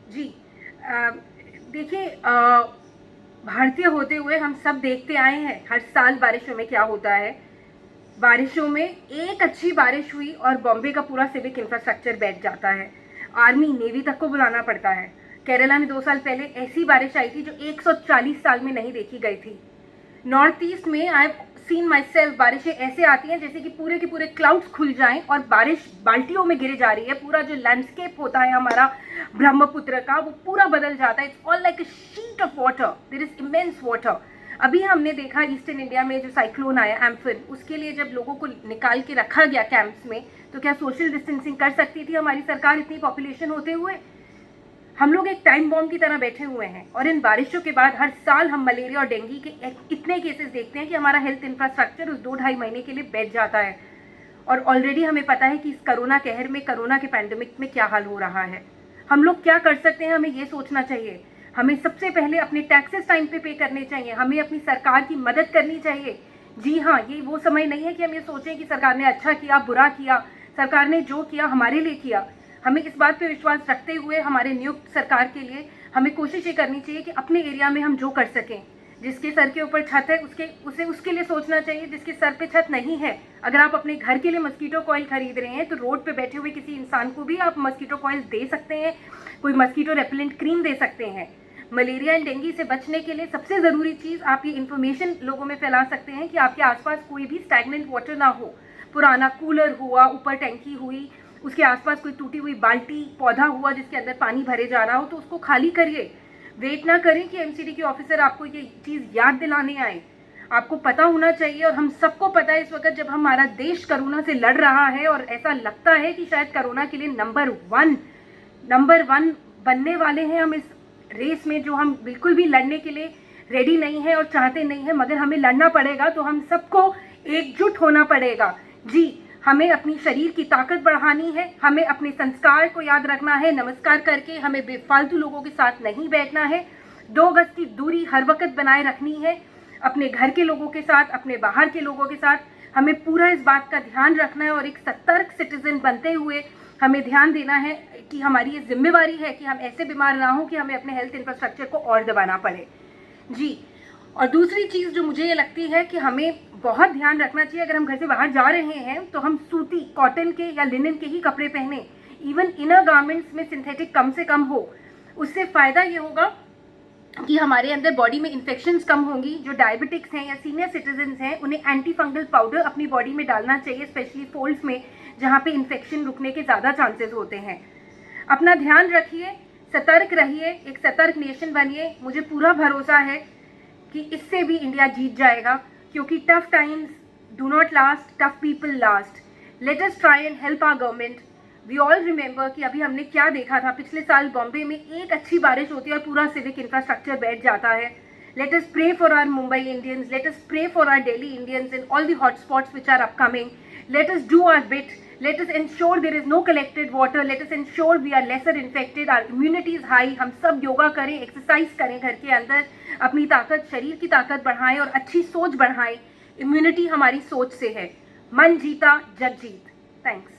जी देखिए, भारतीय होते हुए हम सब देखते आए हैं हर साल बारिशों में क्या होता है। बारिशों में एक अच्छी बारिश हुई और बॉम्बे का पूरा सिविक इंफ्रास्ट्रक्चर बैठ जाता है। आर्मी नेवी तक को बुलाना पड़ता है। केरला में 2 साल पहले ऐसी बारिश आई थी जो 140 साल में नहीं देखी गई थी। नॉर्थ ईस्ट में आई सीन माई सेल्फ, बारिशें ऐसे आती हैं जैसे कि पूरे के पूरे क्लाउड्स खुल जाएं और बारिश बाल्टियों में गिरे जा रही है। पूरा जो लैंडस्केप होता है हमारा ब्रह्मपुत्र का, वो पूरा बदल जाता है। It's all like a sheet of water, there is immense water. अभी हमने देखा ईस्टर्न इंडिया में जो साइक्लोन आया एम्फन, उसके लिए जब लोगों को निकाल के रखा गया कैंप्स में, तो क्या सोशल डिस्टेंसिंग कर सकती थी हमारी सरकार इतनी पॉपुलेशन होते हुए? हम लोग एक टाइम बॉम्ब की तरह बैठे हुए हैं। और इन बारिशों के बाद हर साल हम मलेरिया और डेंगू के इतने केसेस देखते हैं कि हमारा हेल्थ इंफ्रास्ट्रक्चर उस 2-2.5 महीने के लिए बैठ जाता है। और ऑलरेडी हमें पता है कि इस कोरोना कहर में, कोरोना के पैंडेमिक में क्या हाल हो रहा है। हम लोग क्या कर सकते हैं, हमें ये सोचना चाहिए। हमें सबसे पहले अपने टैक्सेस टाइम पे करने चाहिए। हमें अपनी सरकार की मदद करनी चाहिए। जी हाँ, ये वो समय नहीं है कि हम ये सोचें कि सरकार ने अच्छा किया, बुरा किया। सरकार ने जो किया हमारे लिए किया। हमें इस बात पे विश्वास रखते हुए हमारे नियुक्त सरकार के लिए हमें कोशिश ये करनी चाहिए कि अपने एरिया में हम जो कर सकें। जिसके सर के ऊपर छत है उसके लिए सोचना चाहिए। जिसके सर पे छत नहीं है, अगर आप अपने घर के लिए मस्कीटो कॉइल खरीद रहे हैं तो रोड पे बैठे हुए किसी इंसान को भी आप मस्कीटो कॉइल दे सकते हैं, कोई मस्कीटो रेपेलेंट क्रीम दे सकते हैं। मलेरिया एंड डेंगू से बचने के लिए सबसे ज़रूरी चीज़, आप ये इन्फॉर्मेशन लोगों में फैला सकते हैं कि आपके आसपास कोई भी स्टैगनेंट वाटर ना हो। पुराना कूलर हुआ, ऊपर टैंकी हुई, उसके आसपास कोई टूटी हुई बाल्टी, पौधा हुआ जिसके अंदर पानी भरे जा रहा हो, तो उसको खाली करिए। वेट ना करें कि एमसीडी के ऑफिसर आपको ये चीज़ याद दिलाने आए। आपको पता होना चाहिए। और हम सबको पता है इस वक्त जब हमारा देश कोरोना से लड़ रहा है, और ऐसा लगता है कि शायद कोरोना के लिए नंबर वन बनने वाले हैं हम इस रेस में, जो हम बिल्कुल भी लड़ने के लिए रेडी नहीं है और चाहते नहीं है। मगर हमें लड़ना पड़ेगा, तो हम सबको एकजुट होना पड़ेगा। जी, हमें अपनी शरीर की ताकत बढ़ानी है, हमें अपने संस्कार को याद रखना है। नमस्कार करके हमें बेफालतू लोगों के साथ नहीं बैठना है। 2 गज की दूरी हर वक्त बनाए रखनी है, अपने घर के लोगों के साथ, अपने बाहर के लोगों के साथ। हमें पूरा इस बात का ध्यान रखना है और एक सतर्क सिटीजन बनते हुए हमें ध्यान देना है कि हमारी ये जिम्मेवारी है कि हम ऐसे बीमार ना हो कि हमें अपने हेल्थ इंफ्रास्ट्रक्चर को और दबाना पड़े। जी, और दूसरी चीज़ जो मुझे ये लगती है कि हमें बहुत ध्यान रखना चाहिए, अगर हम घर से बाहर जा रहे हैं तो हम सूती, कॉटन के या लिनन के ही कपड़े पहने। इवन इनर गारमेंट्स में सिंथेटिक कम से कम हो। उससे फ़ायदा ये होगा कि हमारे अंदर बॉडी में इन्फेक्शंस कम होंगी। जो डायबिटिक्स हैं या सीनियर सिटीजन्स हैं, उन्हें एंटी फंगल पाउडर अपनी बॉडी में डालना चाहिए, स्पेशली फोल्ड्स में जहाँ पे इन्फेक्शन रुकने के ज़्यादा चांसेस होते हैं। अपना ध्यान रखिए, सतर्क रहिए, एक सतर्क नेशन बनिए। मुझे पूरा भरोसा है कि इससे भी इंडिया जीत जाएगा, क्योंकि tough times do not last, tough people last. Let us try and help our government. We all remember कि अभी हमने क्या देखा था। पिछले साल बॉम्बे में एक अच्छी बारिश होती है और पूरा सिविक इंफ्रास्ट्रक्चर बैठ जाता है। Let us pray for our Mumbai Indians, let us pray for our Delhi Indians in all the hot spots which are upcoming. Let us do our bit. Let us ensure there is no collected water. Let us ensure we are lesser infected. Our immunity is high. हम सब योगा करें, exercise करें घर के अंदर, अपनी ताकत, शरीर की ताकत बढ़ाएं और अच्छी सोच बढ़ाएं। इम्यूनिटी हमारी सोच से है। मन जीता जग जीत। थैंक्स।